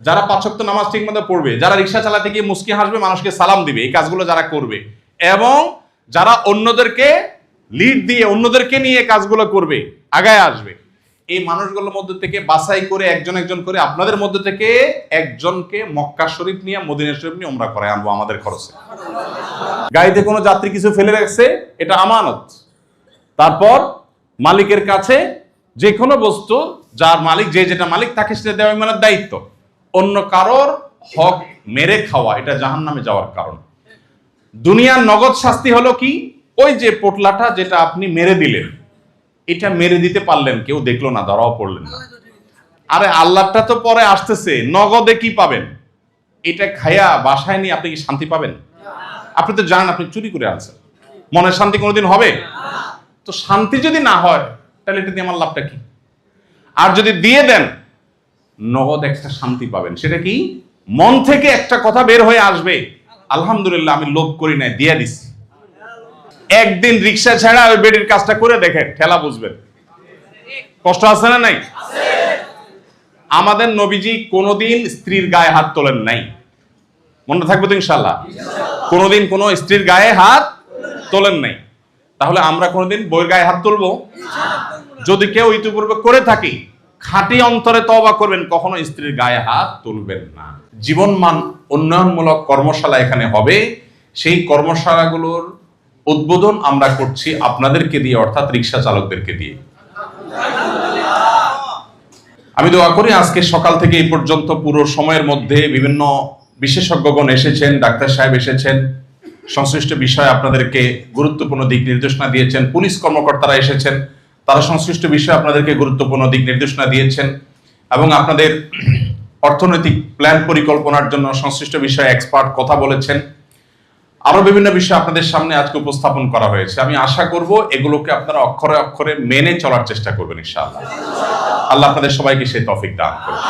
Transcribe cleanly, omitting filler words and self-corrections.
যারা 5 ওয়াক্ত নামাজ ঠিকমতো পড়বে, যারা রিকশা চালাতে গিয়ে মুস্কি হাসবে, মানুষকে সালাম দিবে, এই কাজগুলো যারা করবে, এবং যারা অন্যদেরকে লিড দিয়ে অন্যদেরকে নিয়ে কাজগুলো করবে, আগায় আসবে, এই মানুষগুলোর মধ্যে থেকে বাছাই করে একজন একজন করে আপনাদের মধ্যে থেকে একজনকে মক্কা শরীফ নিয়ে মদিনা শরীফ নিয়ে উমরা করায় আনবো আমাদের খরচে। গাড়িতে কোনো যাত্রী কিছু ফেলে রাখছে, এটা আমানত। তারপর মালিকের কাছে যে কোনো বস্তু, যার মালিক যে যেটা মালিক, তাকে সেটা দেওয়া ইমানের দায়িত্ব। অন্য কারোর হক মেরে খাওয়া এটা জাহান্নামে যাওয়ার কারণ। দুনিয়ার নগদ শাস্তি হলো কি, ওই যে পোটলাটা যেটা আপনি মেরে দিলেন, এটা মেরে দিতে পারলেন, কেউ দেখলো না, ধরাও পড়লেন না। আরে আল্লাহটা তো পরে আসতেছে, নগদে কি পাবেন? এটা খায়া বাসায় নিয়ে আপনি কি শান্তি পাবেন? আপনি তো জানেন আপনি চুরি করে আনছেন, মনের শান্তি কোনোদিন হবে? তো শান্তি যদি না হয়, তাহলে এটা দিয়ে আমার লাভটা কি? আর যদি দিয়ে দেন, নগদ একটা শান্তি পাবেন। সেটা কি? মন থেকে একটা কথা বের হয়ে আসবে, আলহামদুলিল্লাহ আমি লোভ করি নাই, দিয়ে দিছি। একদিন রিক্সা ছাড়া ওই বেডির কাজটা করে দেখেন, ঠেলা বুঝবেন। কষ্ট আছে না নাই? আমাদের নবীজি কোনোদিন স্ত্রীর গায়ে হাত তোলেন নাই, মনে থাকবে তো ইনশাআল্লাহ? কোনোদিন কোনো স্ত্রীর গায়ে হাত তোলেন নাই। তাহলে আমরা কোনোদিন বইয়ের গায়ে হাত তুলবো? যদি কেউ ইতিপূর্বে করে থাকি, খাঁটি অন্তরে তওবা করবেন, কখনো স্ত্রীর গায়ে হাত তুলবেন না। জীবনমান উন্নয়নমূলক কর্মশালা এখানে হবে। সেই কর্মশালাগুলোর উদ্বোধন আমরা করছি আপনাদেরকে দিয়ে, অর্থাৎ রিক্সা চালকদেরকে দিয়ে। আমি দোয়া করি আজকে সকাল থেকে এই পর্যন্ত পুরো সময়ের মধ্যে বিভিন্ন বিশেষজ্ঞগণ এসেছেন, ডাক্তার সাহেব এসেছেন, সংশ্লিষ্ট বিষয়ে আপনাদেরকে গুরুত্বপূর্ণ দিক নির্দেশনা দিয়েছেন, পুলিশ কর্মকর্তারা এসেছেন, তারা সংশ্লিষ্ট বিষয়ে আপনাদেরকে গুরুত্বপূর্ণ দিক নির্দেশনা দিয়েছেন, এবং আপনাদের অর্থনৈতিক প্ল্যান পরিকল্পনার জন্য সংশ্লিষ্ট বিষয়ে এক্সপার্ট কথা বলেছেন। আরো বিভিন্ন বিষয় আপনাদের সামনে আজকে উপস্থাপন করা হয়েছে। আমি আশা করব এগুলোকে আপনারা অক্ষরে অক্ষরে মেনে চলার চেষ্টা করবেন ইনশাআল্লাহ। আল্লাহ আপনাদের সবাইকে সেই তৌফিক দান করুন।